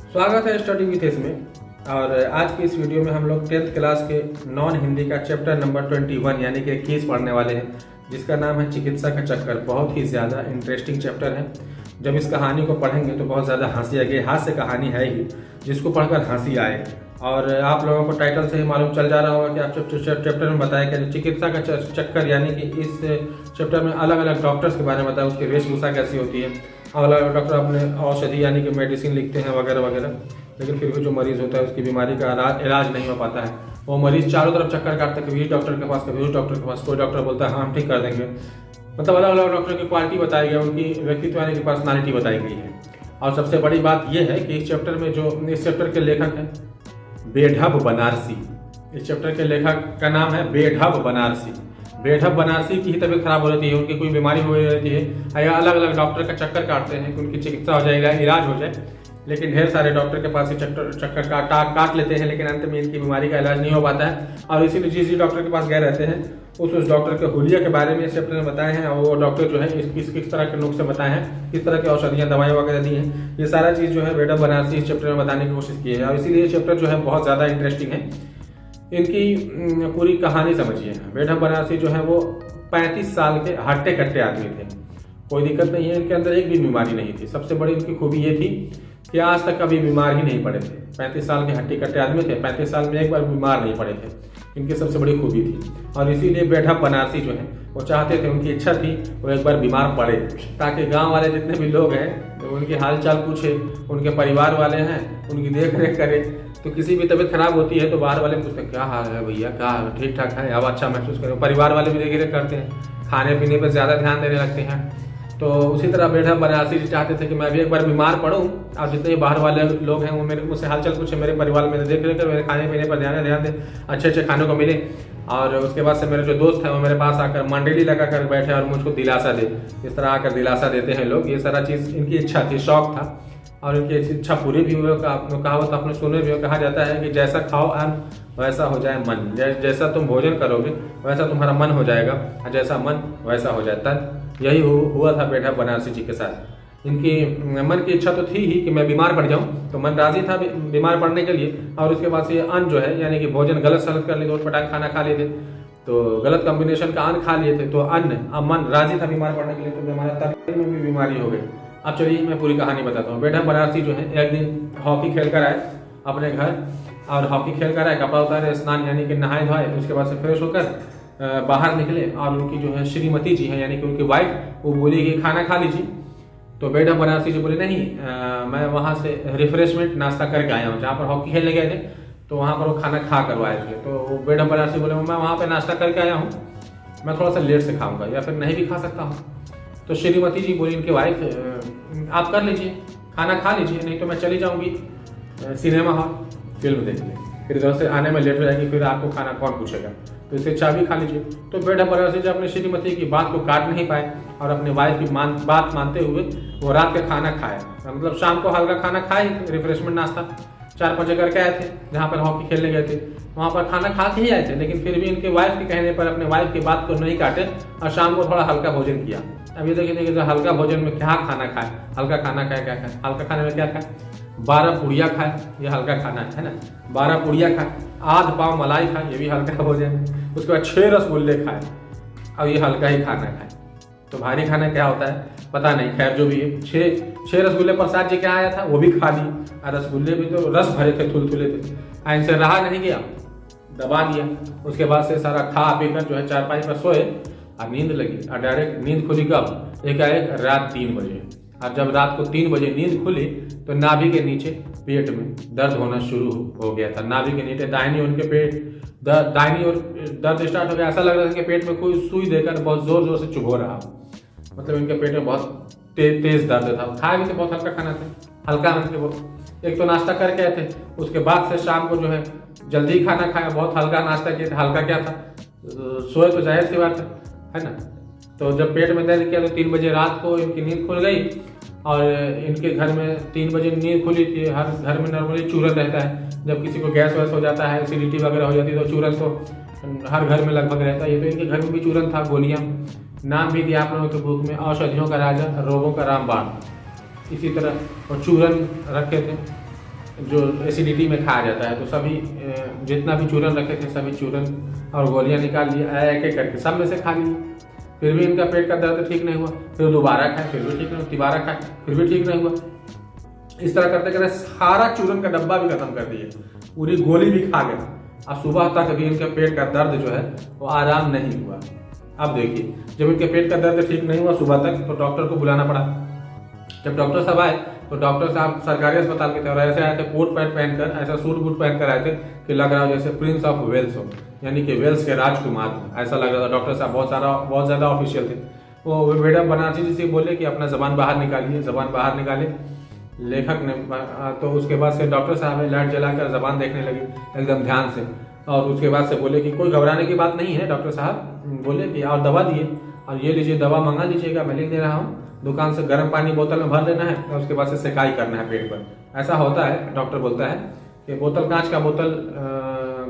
स्वागत है study with इसमें। और आज की इस वीडियो में हम लोग 10th क्लास के नॉन हिंदी का चैप्टर नंबर 21 यानी कि 21 पढ़ने वाले हैं, जिसका नाम है चिकित्सा का चक्कर। बहुत ही ज़्यादा इंटरेस्टिंग चैप्टर है। जब इस कहानी को पढ़ेंगे तो बहुत ज़्यादा हंसी आएगी। हास्य कहानी है ही जिसको पढ़कर हंसी आए। और आप लोगों को टाइटल से ही मालूम चल जा रहा होगा कि आप चैप्टर में बताया कि चिकित्सा का चक्कर यानी कि इस चैप्टर में अलग अलग डॉक्टर्स के बारे में बताया, उसकी वेशभूषा कैसी होती है। अलग अलग डॉक्टर अपने औषधि यानी कि मेडिसिन लिखते हैं वगैरह वगैरह, लेकिन फिर भी जो मरीज़ होता है उसकी बीमारी का इलाज नहीं हो पाता है। वो मरीज़ चारों तरफ चक्कर काटता है, कभी इस डॉक्टर के पास कभी उस डॉक्टर के पास। कोई डॉक्टर बोलता है हाँ हम ठीक कर देंगे। मतलब अलग अलग डॉक्टर की क्वालिटी बताई गई है, उनकी व्यक्तित्व यानी कि पर्सनालिटी बताई गई है। और सबसे बड़ी बात यह है कि इस चैप्टर के लेखक हैं बेढब बनारसी। इस चैप्टर के लेखक का नाम है बेढब बनारसी। बेढब बनारसी की ही तबीयत खराब हो रहती है, उनकी कोई बीमारी हो रहती है या अलग अलग डॉक्टर का चक्कर काटते हैं कि उनकी चिकित्सा हो जाएगा, इलाज हो जाए। लेकिन ढेर सारे डॉक्टर के पास चक्कर काट लेते हैं, लेकिन अंत में इनकी बीमारी का इलाज नहीं हो पाता है। और इसीलिए जिस डॉक्टर के पास गए रहते हैं उस डॉक्टर के हुलिया के बारे में इस चैप्टर में बताए हैं। और वो डॉक्टर जो है किस तरह के नुस्खे बताए हैं, किस तरह की औषधियाँ दवाएं वगैरह दी हैं, ये सारा चीज़ जो है बेढब बनारसी इस चैप्टर में बताने की कोशिश की है। और इसीलिए ये चैप्टर जो है बहुत ज़्यादा इंटरेस्टिंग है। इनकी पूरी कहानी समझिए। बेढब बनारसी जो है वो 35 साल के हट्टे कट्टे आदमी थे। कोई दिक्कत नहीं है, इनके अंदर एक भी बीमारी नहीं थी। सबसे बड़ी इनकी खूबी ये थी कि आज तक कभी बीमार ही नहीं पड़े थे। 35 साल के हट्टे कट्टे आदमी थे, 35 साल में एक बार बीमार नहीं पड़े थे। इनकी सबसे बड़ी खूबी थी। और इसीलिए बेढब बनारसी जो है वो चाहते थे, उनकी इच्छा थी वो एक बार बीमार पड़े, ताकि गांव वाले जितने भी लोग हैं तो उनके हाल चाल पूछे, उनके परिवार वाले हैं उनकी देख रेख करे। तो किसी भी तबीयत खराब होती है तो बाहर वाले पूछते हैं क्या हाल है भैया, क्या ठीक ठाक है, अब अच्छा महसूस करें। परिवार वाले भी देख रेख करते हैं, खाने पीने पर ज़्यादा ध्यान देने लगते हैं। तो उसी तरह बेढब बनारसी जी चाहते थे कि मैं भी एक बार बीमार पड़ूं और जितने बाहर वाले लोग हैं वो मेरे मुझसे हालचाल पूछे, मेरे परिवार में देख रेख कर, मेरे खाने पीने पर ध्यान दें, अच्छे अच्छे खानों को मिले। और उसके बाद से मेरे जो दोस्त हैं वो मेरे पास आकर मंडली लगा कर बैठे और मुझको दिलासा दे। इस तरह आकर दिलासा देते हैं लोग। ये सारा चीज़ इनकी इच्छा थी, शौक था, और इनकी इच्छा पूरी भी हुई। कहावत आपने सुने भी हो, कहा जाता है कि जैसा खाओ अन्न वैसा हो जाए मन। जैसा तुम भोजन करोगे वैसा तुम्हारा मन हो जाएगा, और जैसा मन वैसा हो जाता है। यही हुआ था बेढब बनारसी जी के साथ। इनकी मन की इच्छा तो थी ही कि मैं बीमार पड़ जाऊं, तो मन राजी था बीमार पड़ने के लिए। और उसके बाद ये अन्न जो है यानी कि भोजन गलत सलत कर लिए, पटाख खाना खा लिए थे, तो गलत कॉम्बिनेशन का अन्न खा लिए थे, तो अब मन राजी था बीमार पड़ने के लिए, तो हमारा तबीयत में भी बीमारी हो गई। अब चलिए मैं पूरी कहानी बताता हूँ। बेढब बनारसी जो है एक दिन हॉकी खेल कर आए अपने घर, और हॉकी खेल कर आए, कपड़ा उतारे, स्नान यानी कि नहाए धोए, उसके बाद से फ्रेश होकर बाहर निकले। और उनकी जो है श्रीमती जी है यानी कि उनकी वाइफ, वो बोली कि खाना खा लीजिए। तो बेढब बनारसी जी बोले नहीं, मैं वहाँ से रिफ्रेशमेंट नाश्ता करके आया हूँ। जहाँ पर हॉकी खेलने गए थे तो वहाँ पर वो खाना खा करवाए थे। तो बेढब बनारसी बोले मैं वहाँ पर नाश्ता करके आया हूँ, मैं थोड़ा सा लेट से खाऊंगा या फिर नहीं भी खा सकता हूँ। तो श्रीमती जी बोली इनकी वाइफ आप कर लीजिए, खाना खा लीजिए, नहीं तो मैं चली जाऊँगी सिनेमा हॉल फिल्म देखने, फिर इधर से आने में लेट हो जाएगी, फिर आपको खाना कौन पूछेगा, तो इसे चाबी खा लीजिए। तो बेढब बनारसी जी अपने श्रीमती की बात को काट नहीं पाए और अपने वाइफ की बात मानते हुए वो रात का खाना खाया। मतलब शाम को हल्का खाना खाए, रिफ्रेशमेंट नाश्ता 4-5 करके आए थे जहाँ पर हॉकी खेलने गए थे, वहाँ पर खाना खा के ही आए थे। लेकिन फिर भी इनके वाइफ के कहने पर अपने वाइफ की बात को नहीं काटे और शाम को थोड़ा हल्का भोजन किया। अभी देखिए हल्का भोजन में क्या खाना खाए, हल्का खाना खाए, क्या खाए, हल्का खाने में क्या खाए, 12 पुड़िया खाए, ये हल्का खाना है ना। 12 पुड़िया खाए, आध पाव मलाई खाए, ये भी हल्का भोजन है। उसके बाद 6 रसगुल्ले खाए और ये हल्का ही खाना खाए। तो भारी खाना क्या होता है पता नहीं, खैर जो भी है। 6 रसगुल्ले प्रसाद जी क्या आया था वो भी खा ली, और रसगुल्ले भी तो रस भरे थे, थुलथुले थे, इनसे रहा नहीं गया, दबा दिया। उसके बाद से सारा खा पी कर जो है चारपाई पर सोए और नींद लगी। और डायरेक्ट नींद खुली कब, एकाएक रात 3 बजे। और जब रात को 3 बजे नींद खुली तो नाभि के नीचे पेट में दर्द होना शुरू हो गया था। नाभि के नीचे दाहिनी उनके दाहिनी ओर दर्द स्टार्ट हो गया। ऐसा लग रहा था कि पेट में कोई सुई देकर बहुत जोर जोर से चुभो रहा, मतलब इनके पेट में बहुत तेज दर्द था। खाए भी थे, बहुत हल्का खाना था, हल्का थे वो। एक तो नाश्ता करके आए थे, उसके बाद से शाम को जो है जल्दी खाना खाया, बहुत हल्का नाश्ता किया था। हल्का क्या था, सोए तो जाहिर सी बात है ना। तो जब पेट में दर्द किया तो 3 बजे रात को इनकी नींद खुल गई। और इनके घर में 3 बजे नींद खुली थी। हर घर में नॉर्मली चूरन रहता है, जब किसी को गैस वैस हो जाता है, एसिडिटी वगैरह हो जाती है तो चूरन तो हर घर में लगभग रहता है। ये तो इनके घर में भी चूरन था, गोलियां। नाम भी दिया आप लोगों के बुक में, औषधियों का राजा, रोगों का रामबाण। इसी तरह और चूरन रखे थे। जो एसिडिटी में खाया जाता है। तो सभी जितना भी चूरन रखे थे सभी चूरन और गोलियां निकाल लिए, एक एक करके सब में से खा लिए। फिर भी इनका पेट का दर्द ठीक नहीं हुआ। फिर दोबारा खाए, फिर भी ठीक नहीं हुआ। तिबारा खाए, फिर भी ठीक नहीं हुआ। इस तरह करते करते सारा चूरन का डब्बा भी खत्म कर दिए, पूरी गोली भी खा गए। अब सुबह तक अभी इनके पेट का दर्द जो है वो आराम नहीं हुआ। अब देखिए, जब इनके पेट का दर्द ठीक नहीं हुआ सुबह तक, तो डॉक्टर को बुलाना पड़ा। जब डॉक्टर साहब आए तो डॉक्टर साहब सरकारी अस्पताल के थे और ऐसे आए थे कोट पैंट पहनकर, ऐसा सूट बूट पहनकर आए थे कि लग रहा हो जैसे प्रिंस ऑफ वेल्स हो, यानी कि वेल्स के राजकुमार हो, ऐसा लग रहा था। डॉक्टर साहब बहुत ज़्यादा ऑफिशियल थे। वो मैडम बनारसी जी से बोले कि अपना जबान बाहर निकालिए। जबान बाहर निकाले लेखक ने, तो उसके बाद से डॉक्टर साहब ने लाइट जलाकर जबान देखने लगी एकदम ध्यान से। और उसके बाद से बोले कि कोई घबराने की बात नहीं है। डॉक्टर साहब बोले कि और दवा दिए, और ये लीजिए दवा मंगा लीजिएगा, मैं लिख दे रहा हूँ। दुकान से गर्म पानी बोतल में भर लेना है और उसके बाद से सेकाई करना है पेट पर। ऐसा होता है, डॉक्टर बोलता है कि बोतल, कांच का बोतल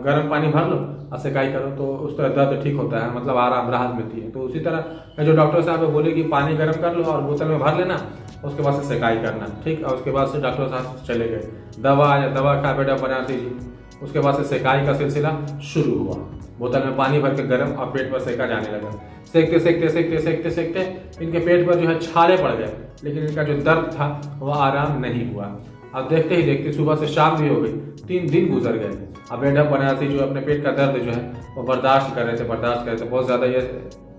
गर्म पानी भर लो और सेकाई करो, तो उस तरह दर्द ठीक होता है, मतलब आराम राहत मिलती है। तो उसी तरह जो डॉक्टर साहब बोले कि पानी गर्म कर लो और बोतल में भर लेना, उसके बाद से सेकाई करना, ठीक। और उसके बाद से डॉक्टर साहब चले गए। दवा खा बेटा बनारसी जी। उसके बाद से सेकाई का सिलसिला शुरू हुआ। बोतल में पानी भर के गर्म और पेट पर सेका जाने लगा। सेकते सेकते सेकते सेकते सेकते इनके पेट पर जो है छाले पड़ गए, लेकिन इनका जो दर्द था वो आराम नहीं हुआ। अब देखते ही देखते सुबह से शाम भी हो गई, 3 दिन गुजर गए। अब मैडम बनारसी जो अपने पेट का दर्द जो है वो बर्दाश्त कर रहे थे, बहुत ज़्यादा। ये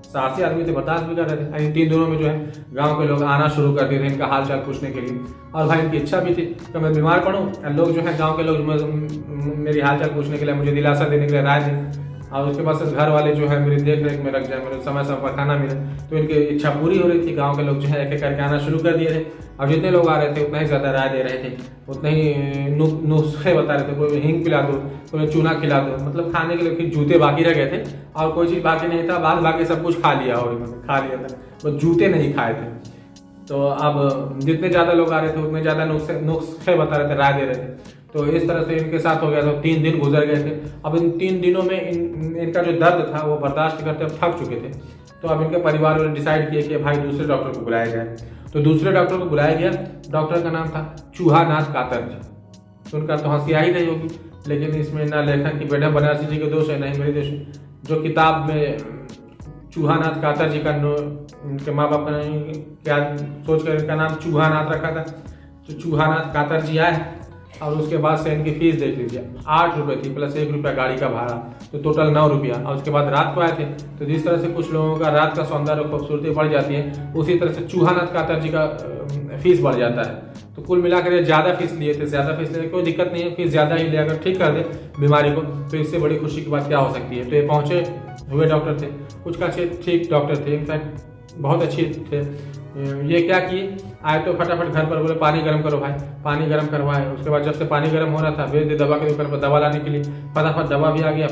साहसी आदमी थे, बर्दाश्त भी कर रहे थे। इन 3 दिनों में जो है गांव के लोग आना शुरू कर दिए थे इनका हाल चाल पूछने के लिए। और भाई इनकी इच्छा भी थी कि मैं बीमार पड़ूँ, लोग जो है गांव के लोग मेरी हाल चाल पूछने के लिए, मुझे दिलासा देने के लिए राय दें, और उसके बाद से घर वाले जो है मेरी देख रेख में रख जाए, मेरे समय पर खाना मिले। तो इनकी इच्छा पूरी हो रही थी। गांव के लोग जो है एक एक करके आना शुरू कर दिए थे। अब जितने लोग आ रहे थे उतना ही ज़्यादा राय दे रहे थे, उतने ही नुस्खे बता रहे थे। कोई हींग पिला दो, कोई चूना खिला दो, मतलब खाने के लिए फिर जूते बाकी रह गए थे और कोई चीज़ बाकी नहीं था। बाद बाकी सब कुछ खा लिया हो, मतलब खा लिया था, बस जूते नहीं खाए थे। तो अब जितने ज़्यादा लोग आ रहे थे उतने ज़्यादा नुस्खे बता रहे थे, राय दे रहे थे। तो इस तरह से इनके साथ हो गया था। 3 दिन गुजर गए थे। अब इन 3 दिनों में इनका जो दर्द था वो बर्दाश्त करते अब थक चुके थे। तो अब इनके परिवार वालों ने डिसाइड किया कि भाई दूसरे डॉक्टर को बुलाया जाए। तो दूसरे डॉक्टर को बुलाया गया। डॉक्टर का नाम था चूहानाथ कातर जी। सुनकर तो हंसी आ ही रही होगी, लेकिन इसमें ना लेखक की बेटा बनारसी जी के दोष है, नहीं मेरे दोष। जो किताब में चूहानाथ कातर जी का उनके माँ बाप का क्या सोच कर इनका नाम चूहानाथ रखा था। तो चूहानाथ कातर जी आए और उसके बाद से इनकी फीस देख लीजिए, 8 रुपये थी प्लस 1 रुपया गाड़ी का भाड़ा, तो टोटल 9 रुपया। और उसके बाद रात को आए थे। तो जिस तरह से कुछ लोगों का रात का सौंदर्य और खूबसूरती बढ़ जाती है, उसी तरह से चूहानाथ कातर जी का फीस बढ़ जाता है। तो कुल मिलाकर ये ज़्यादा फीस लिए थे, कोई दिक्कत नहीं है, फीस ज़्यादा ही ले, अगर ठीक कर दे बीमारी को तो इससे बड़ी खुशी की बात क्या हो सकती है। तो ये पहुँचे हुए डॉक्टर थे, कुछ का ठीक डॉक्टर थे, इनफैक्ट बहुत अच्छे थे। ये क्या किए, आए तो फटाफट घर पर बोले पानी गर्म करो भाई, पानी गर्म करवाए। उसके बाद जब से पानी गर्म हो रहा था भेज दे दवा की दुकान पर दवा लाने के लिए। फटाफट दवा भी आ गया,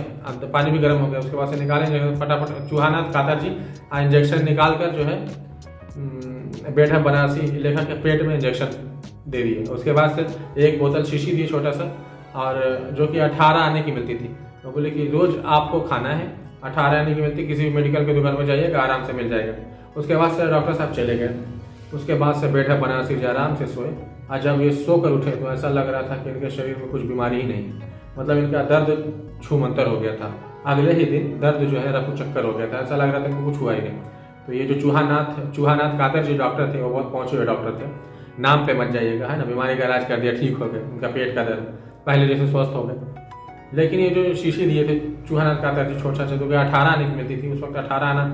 पानी भी गर्म हो गया। उसके बाद से निकाले फटाफट चूहानाथ कातर जी इंजेक्शन निकाल कर जो है बेटा बनारसी लेखक के पेट में इंजेक्शन दे दिए। उसके बाद से एक बोतल शीशी दी छोटा सा, और जो कि 18 आने की मिलती थी। तो बोले कि रोज आपको खाना है, 18 आने की मिलती, किसी भी मेडिकल की दुकान पर जाइएगा आराम से मिल जाएगा। उसके बाद से डॉक्टर साहब चले गए। उसके बाद से बेटा बनारसी जी आराम से सोए। और जब ये सो कर उठे तो ऐसा लग रहा था कि इनके शरीर में कुछ बीमारी ही नहीं, मतलब इनका दर्द छूमंतर हो गया था। अगले ही दिन दर्द जो है रफू चक्कर हो गया था, ऐसा लग रहा था कि कुछ हुआ ही नहीं। तो ये जो चूहानाथ कातर जी डॉक्टर थे वो बहुत पहुंचे हुए डॉक्टर थे। नाम पे मत जाइएगा, है ना, बीमारी का इलाज कर दिया, ठीक हो गए, उनका पेट का दर्द पहले जैसे स्वस्थ हो गए। लेकिन ये जो शीशी दिए थे चूहानाथ कातर जी छोटा सा, जो कि 18 आने की मिलती थी उस वक्त, 18 आना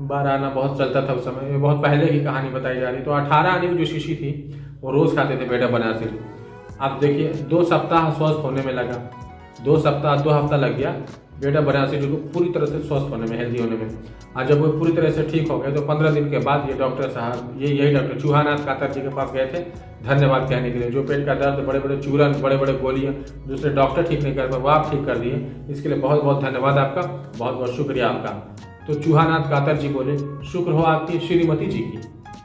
12 आना बहुत चलता था उस समय, ये बहुत पहले की कहानी बताई जा रही। तो 18 आने की जो शीशी थी वो रोज खाते थे बेटा बनारसी जी। आप देखिए 2 सप्ताह स्वस्थ होने में लगा, 2 हफ्ता लग गया बेटा बनारसी जी को पूरी तरह से स्वस्थ होने में, हेल्दी होने में। और जब वो पूरी तरह से ठीक हो गए तो 15 दिन के बाद ये डॉक्टर साहब यही डॉक्टर चूहानाथ कातर जी के पास गए थे धन्यवाद कहने के लिए। जो पेट का दर्द, बड़े बड़े चूरन, बड़े बड़े गोलियां दूसरे डॉक्टर ठीक नहीं कर पाए वो आप ठीक कर दिए, इसके लिए बहुत बहुत धन्यवाद आपका, बहुत बहुत शुक्रिया आपका। तो चूहानाथ कातर जी बोले शुक्र हो आपकी श्रीमती जी की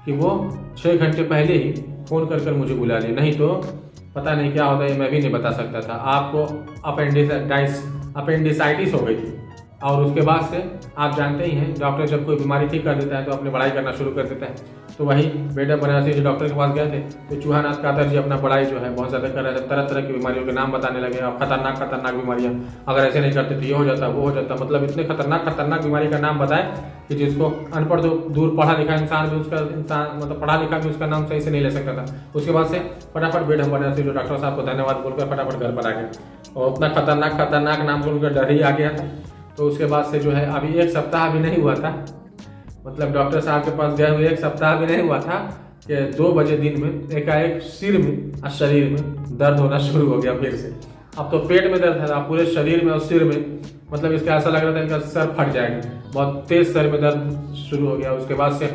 कि वो 6 घंटे पहले ही फोन कर मुझे बुला लिए, नहीं तो पता नहीं क्या होता है, मैं भी नहीं बता सकता था। आपको अपेंडिसाइटिस हो गई थी। और उसके बाद से आप जानते ही हैं डॉक्टर जब कोई बीमारी ठीक कर देता है तो अपनी बड़ाई करना शुरू कर देता है। तो वही बेटा बनारसी जो डॉक्टर के पास गए थे, तो चूहानाथ कातर जी अपना पढ़ाई जो है बहुत ज़्यादा कर रहे थे, तरह तरह की बीमारियों के नाम बताने लगे और खतरनाक खतरनाक बीमारियाँ, अगर ऐसे नहीं करते तो ये हो जाता वो हो जाता, मतलब इतने खतरनाक खतरनाक बीमारी का नाम बताए कि जिसको अनपढ़ दूर पढ़ा लिखा इंसान भी मतलब पढ़ा लिखा भी उसका नाम सही से नहीं ले सकता था। उसके बाद से फटाफट बेटा बनारसी जो डॉक्टर साहब को धन्यवाद बोलकर फटाफट घर पर आ गए और उतना खतरनाक खतरनाक नाम सुनकर डर ही आ गया था। तो उसके बाद से जो है अभी 1 सप्ताह भी नहीं हुआ था, मतलब डॉक्टर साहब के पास गए हुए 1 सप्ताह भी नहीं हुआ था कि 2 बजे दिन में एकाएक सिर में और शरीर में दर्द होना शुरू हो गया फिर से। अब तो पेट में दर्द था, पूरे शरीर में और सिर में, मतलब इसका ऐसा लग रहा था इनका सर फट जाएगा, बहुत तेज सर में दर्द शुरू हो गया। उसके बाद से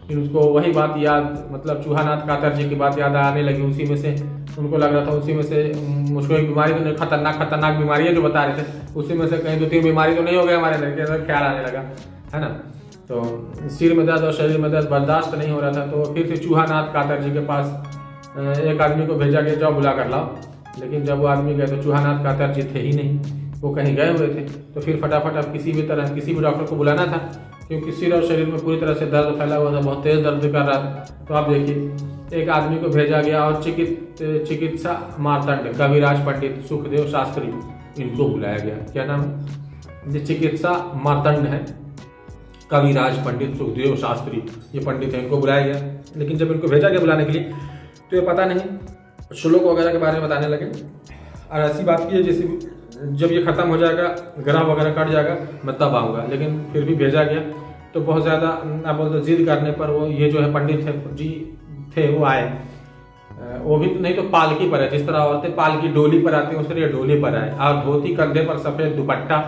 फिर उसको वही बात याद, मतलब चूहानाथ कातर जी की बात याद आने लगी। उसी में से उनको लग रहा था, उसी में से मुझको एक बीमारी तो नहीं, खतरनाक खतरनाक बीमारियाँ जो बता रहे थे उसी में से कहीं 2-3 बीमारी तो नहीं हो गया हमारे लड़के, अंदर ख्याल आने लगा, है ना। तो सिर में दर्द और शरीर में दर्द बर्दाश्त नहीं हो रहा था, तो फिर से चूहानाथ कातर जी के पास एक आदमी को भेजा गया, जाओ बुला कर लाओ। लेकिन जब वो आदमी गए तो चूहानाथ कातर जी थे ही नहीं, वो कहीं गए हुए थे। तो फिर फटाफट अब किसी भी डॉक्टर को बुलाना था, क्योंकि सिर और शरीर में पूरी तरह से दर्द फैला हुआ था, बहुत तेज दर्द कर रहा था। तो आप देखिए एक आदमी को भेजा गया और चिकित्सा मार्तंड कविराज पंडित सुखदेव शास्त्री, इनको बुलाया गया। क्या नाम है? ये चिकित्सा मार्तंड है, कविराज पंडित सुखदेव शास्त्री, ये पंडित है, इनको बुलाया गया। लेकिन जब इनको भेजा गया बुलाने के लिए तो ये पता नहीं श्लोक वगैरह के बारे में बताने लगे और ऐसी बात की है जैसे जब ये खत्म हो जाएगा, ग्रह वगैरह कट जाएगा, मैं तब आऊँगा। लेकिन फिर भी भेजा गया तो बहुत ज़्यादा आप बोलते जिद करने पर वो ये जो है पंडित थे वो आए। वो भी नहीं तो पालकी पर है, जिस तरह औरतें पालकी डोली पर आती हैं उस तरह डोली पर आए और धोती कंधे पर सफ़ेद दुपट्टा,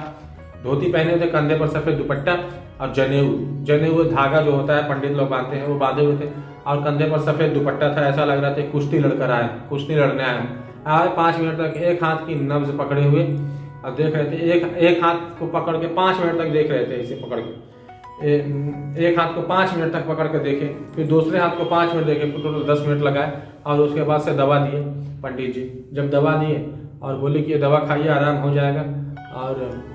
धोती पहने हुए थे, कंधे पर सफ़ेद दुपट्टा और जनेऊ धागा जो होता है पंडित लोग बांधते हैं वो बांधे हुए थे और कंधे पर सफ़ेद दुपट्टा था। ऐसा लग रहा था कुश्ती लड़कर आए, कुश्ती लड़ने आए। 5 मिनट तक एक हाथ की नब्ज पकड़े हुए और देख रहे थे, एक हाथ को पकड़ के 5 मिनट तक देख रहे थे, इसे पकड़ के एक हाथ को 5 मिनट तक पकड़ के देखे, फिर दूसरे हाथ को 5 मिनट देखे, टोटल 10 मिनट लगाए और उसके बाद से दवा दिए पंडित जी। जब दवा दिए और बोले कि ये दवा खाइए आराम हो जाएगा, और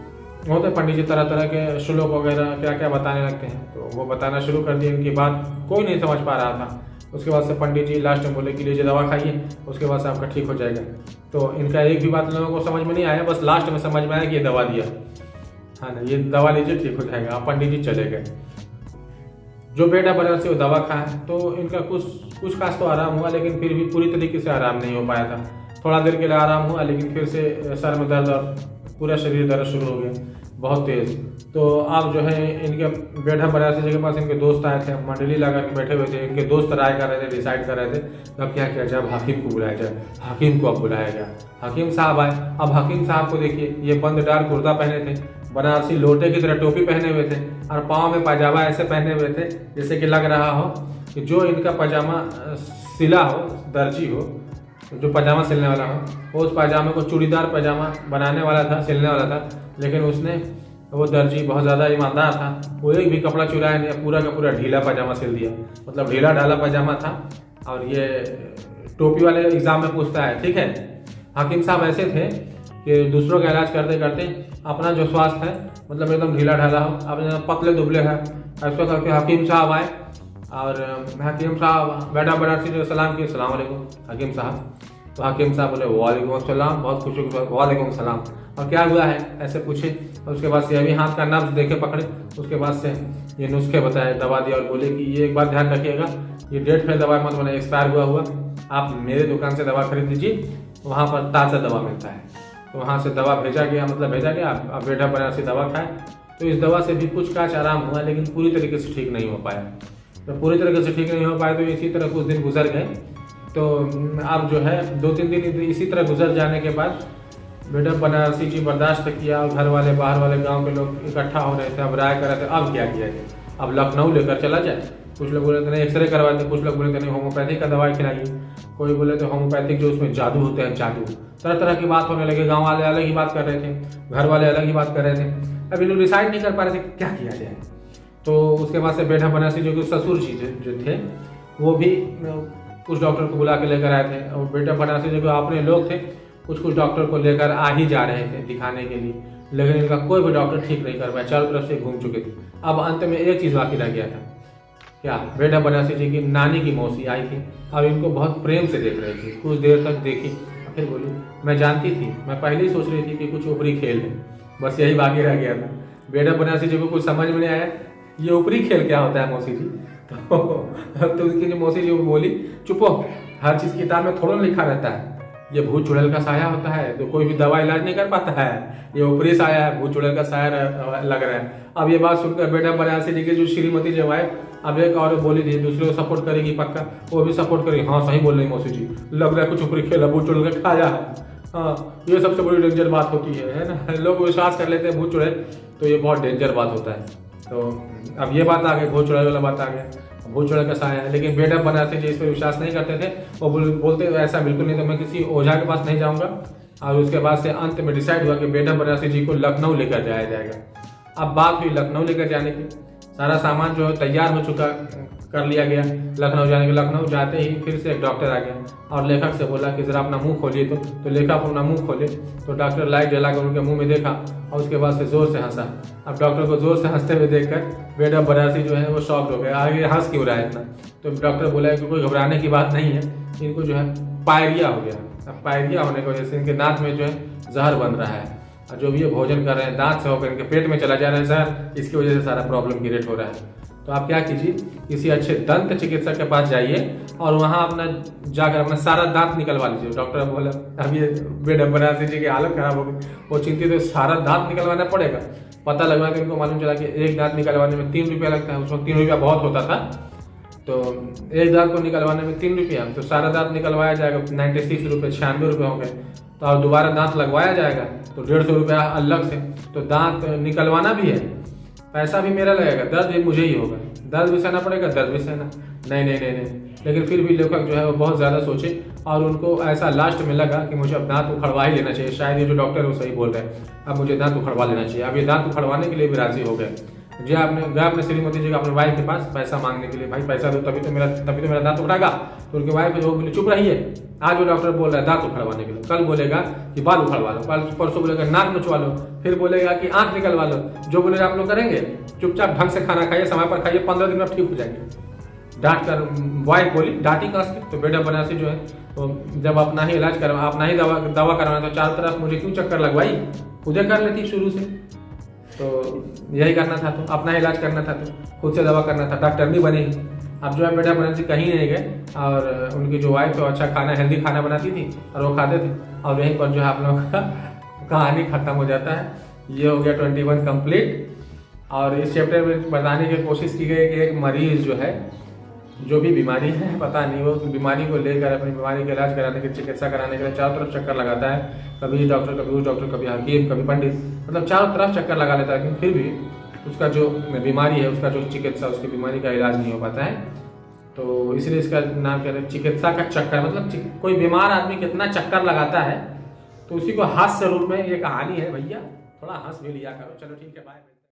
होते पंडित जी तरह तरह के श्लोक वगैरह क्या क्या बताने लगते हैं, तो वो बताना शुरू कर दिए। इनकी बात कोई नहीं समझ पा रहा था। उसके बाद से पंडित जी लास्ट में बोले कि लीजिए दवा खाइए, उसके बाद से आपका ठीक हो जाएगा। तो इनका एक भी बात लोगों को समझ में नहीं आया, बस लास्ट में समझ में आया कि ये दवा दिया, हाँ ना, ये दवा लीजिए ठीक हो जाएगा। आप पंडित जी चले गए। जो बेटा बनारसी वो दवा खाए तो इनका कुछ खास तो आराम हुआ, लेकिन फिर भी पूरी तरीके से आराम नहीं हो पाया था। थोड़ा देर के लिए आराम हुआ, लेकिन फिर से सर में दर्द और पूरा शरीर दर्द शुरू हो गया बहुत तेज। तो आप जो है इनके बेटा बनारसी जी के पास इनके दोस्त आए थे, मंडली लगा के बैठे हुए थे। इनके दोस्त राय कर रहे थे, डिसाइड कर रहे थे अब क्या किया जाए, हाकिम को बुलाया जाए। हाकिम को अब बुलाया गया, हाकिम साहब आए। अब हाकिम साहब को देखिए, ये बंददार कुर्ता पहने थे, बनारसी लोटे की तरह टोपी पहने हुए थे और पाँव में पायजामा ऐसे पहने हुए थे जैसे कि लग रहा हो कि जो इनका पायजामा सिला हो, दर्जी हो, जो पायजामा सिलने वाला हो, वो उस पायजामे को चूड़ीदार पायजामा बनाने वाला था, सिलने वाला था, लेकिन उसने वो दर्जी बहुत ज़्यादा ईमानदार था, वो एक भी कपड़ा चुराया नहीं, पूरा का पूरा ढीला पायजामा सिल दिया। मतलब ढीला ढाला पायजामा था। और ये टोपी वाले एग्जाम में पूछता है, ठीक है। हाकिम साहब ऐसे थे कि दूसरों का इलाज करते करते अपना जो स्वास्थ्य है मतलब एकदम ढीला ढाला हो, अब पतले दुबले है, ऐसा करके हाकिम साहब आए और हाकिम साहब बेटा बनारसी ने सलाम किया, सलाम वालेकुम हाकिम साहब। तो हाकिम साहब बोले वालेकुम अस्सलाम, बहुत खुशी के साथ वालेकुम सलाम, और क्या हुआ है ऐसे पूछे। और उसके बाद से अभी हाथ का नब्ज देखे पकड़े, उसके बाद से ये नुस्खे बताए, दवा दिया और बोले कि ये एक बात ध्यान रखिएगा, ये डेट फेल दवा मत बने, एक्सपायर हुआ आप मेरे दुकान से दवा खरीद लीजिए, वहाँ पर ताज़ा दवा मिलता है। तो वहाँ से दवा भेजा गया, अब बेटा बनारसी दवा खाए। तो इस दवा से भी कुछ काच आराम हुआ, लेकिन पूरी तरीके से ठीक नहीं हो पाया। तो पूरी तरीके से ठीक नहीं हो पाए तो इसी तरह कुछ दिन गुजर गए। तो अब जो है 2-3 दिन इसी तरह गुजर जाने के बाद बेटा बनारसी जी बर्दाश्त किया, और घर वाले बाहर वाले गांव के लोग इकट्ठा हो रहे थे, अब राय कर रहे थे अब क्या किया जाए, अब लखनऊ लेकर चला जाए। कुछ लोग बोले थे नहीं एक्सरे करवाते, कुछ लोग बोले थे नहीं होम्योपैथिक का दवाई खिलाइए, कोई बोले थे होम्योपैथिक जो उसमें जादू होते हैं जादू, तरह तरह की बात होने लगे। गाँव वाले अलग ही बात कर रहे थे, घर वाले अलग ही बात कर रहे थे। अब इन लोग डिसाइड नहीं कर पा रहे थे क्या किया जाए। तो उसके बाद से बेटा बनारसी जो कि ससुर जी जो थे वो भी कुछ डॉक्टर को बुला के लेकर आए थे, और बेटा बनारसी जो अपने लोग थे कुछ डॉक्टर को लेकर आ ही जा रहे थे दिखाने के लिए, लेकिन इनका कोई भी डॉक्टर ठीक नहीं कर पाया, चारों तरफ से घूम चुके थे। अब अंत में एक चीज़ बाकी रह गया था, क्या बेटा बनारसी जी की नानी की मौसी आई थी और इनको बहुत प्रेम से देख रही थी। कुछ देर तक देखी, फिर बोली मैं जानती थी, मैं पहले ही सोच रही थी कि कुछ ऊपरी खेल है, बस यही बाकी रह गया था। बेटा बनारसी जी को कुछ समझ में नहीं आया ये ऊपरी खेल क्या होता है मौसी जी। तो उसकी जो मौसी जी वो बोली चुपो, हर चीज़ किताब में थोड़ा लिखा रहता है, ये भूत चुड़ैल का साया होता है तो कोई भी दवा इलाज नहीं कर पाता है, ये ऊपरी साया है, भूत चुड़ैल का साया लग रहा है। अब ये बात सुनकर बेटा बनारसी जी की जो श्रीमती जो है अब एक और बोली थी दूसरे को सपोर्ट करेगी पक्का, वो भी सपोर्ट करेगी। हाँ सही बोल रही मौसी जी, लग रहा है कुछ ऊपरी खेल है, भूत चुड़ैल का खाया है। हाँ ये सबसे बड़ी डेंजर बात होती है ना, लोग विश्वास कर लेते हैं भूत चुड़ैल, तो ये बहुत डेंजर बात होता है। तो अब ये बात आ गई, भूत चुड़ैल वाला बात आ गया, भूत चुड़ैल का साया है। लेकिन बेटा बनारसी जी इस पर विश्वास नहीं करते थे, वो बोलते ऐसा बिल्कुल नहीं, तो मैं किसी ओझा के पास नहीं जाऊंगा। और उसके बाद से अंत में डिसाइड हुआ कि बेटा बनारसी जी को लखनऊ लेकर जाया जाएगा। अब बात हुई लखनऊ लेकर जाने की, सारा सामान जो है तैयार हो चुका, कर लिया गया लखनऊ जाने के। लखनऊ जाते ही फिर से एक डॉक्टर आ गया और लेखक से बोला कि जरा अपना मुंह खोलिए। तो लेखक अपना मुंह खोले तो डॉक्टर लाइट जलाकर उनके मुंह में देखा और उसके बाद से जोर से हंसा। अब डॉक्टर को जोर से हंसते हुए देखकर बेटा बनारसी जो है वो शॉक्ड हो गया, आगे हंस क्यों रहा है इतना। तो डॉक्टर बोला कि कोई घबराने की बात नहीं है, इनको जो है पायरिया हो गया। अब पायरिया होने की वजह से इनके दांत में जो है जहर बन रहा है, और जो भी ये भोजन कर रहे हैं दांत से होकर इनके पेट में चला जा रहा है जहर, इसकी वजह से सारा प्रॉब्लम क्रिएट हो रहा है। तो आप क्या कीजिए, किसी अच्छे दंत चिकित्सक के पास जाइए और वहाँ अपना जाकर अपना सारा दांत निकलवा लीजिए। डॉक्टर बोला अब ये बेटा बनारसी जी की हालत खराब हो गई, वो चिंतित है सारा दांत निकलवाना पड़ेगा। पता लगा कि उनको मालूम चला कि एक दांत निकलवाने में 3 रुपया लगता है, उसमें 3 रुपया बहुत होता था, तो एक दांत को निकलवाने में 3 रुपया, तो सारा दांत निकलवाया जाएगा 96 रुपये, 96 रुपये हो गए। तो और दोबारा दांत लगवाया जाएगा तो 150 रुपया अलग से। तो दांत निकलवाना भी है, पैसा भी मेरा लगेगा, दर्द भी मुझे ही होगा, दर्द भी सहना पड़ेगा, दर्द भी सहना। नहीं। लेकिन फिर भी लेखक जो है वो बहुत ज़्यादा सोचे और उनको ऐसा लास्ट में लगा कि मुझे अब दांत उखड़वा ही लेना चाहिए। शायद ये जो डॉक्टर है वो सही बोल रहे हैं, अब मुझे दांत उखड़वा लेना चाहिए। अब ये दांत उखड़वाने के लिए भी राजी हो गए। जी आपने गया अपने श्रीमती जी का अपने वाइफ के पास पैसा मांगने के लिए, भाई पैसा दो तभी तो मेरा दांत उखड़ेगा। तो उनकी वाइफ जो बोली चुप रहिए, आज वो डॉक्टर बोल रहा है दांत उखड़वाने के लिए, कल बोलेगा कि बाल उखड़वा लो, कल परसों बोलेगा नाक नचवा लो, फिर बोलेगा कि आंख निकलवा लो। जो बोलेगा आप लोग करेंगे, चुपचाप ढंग से खाना खाइए, समय पर खाइए, 15 दिन में ठीक हो जाएंगे। डांट कर वाइफ बोली, डांटी कस के। तो बेटा बनारसी जो है तो जब अपना ही इलाज करवा, अपना ही दवा करवाना, तो चारों तरफ मुझे क्यों चक्कर लगवाई, खुद कर लेती शुरू से। तो यही करना था, तो अपना इलाज करना था, तो खुद से दवा करना था, डॉक्टर नहीं बने। अब जो है बेटा बनारसी कहीं नहीं गए और उनकी जो वाइफ तो अच्छा खाना, हेल्दी खाना बनाती थी और वो खाते थे। और यहीं पर जो है आप लोगों का कहानी खत्म हो जाता है। ये हो गया 21 कंप्लीट। और इस चैप्टर में बताने की कोशिश की गई कि एक मरीज जो है, जो भी बीमारी है पता नहीं, वो बीमारी को लेकर अपनी बीमारी का इलाज कराने के, चिकित्सा कराने के लिए चारों तरफ चक्कर लगाता है। कभी इस डॉक्टर, कभी उस डॉक्टर, कभी हकीम, कभी पंडित, मतलब चारों तरफ चक्कर लगा लेता है, लेकिन फिर भी उसका जो बीमारी है, उसका जो चिकित्सा, उसकी बीमारी का इलाज नहीं हो पाता है। तो इसलिए इसका नाम क्या है, चिकित्सा का चक्कर। मतलब कोई बीमार आदमी कितना चक्कर लगाता है, तो उसी को हास्य रूप में ये कहानी है भैया, थोड़ा हंस भी लिया करो। चलो ठीक है, बाय।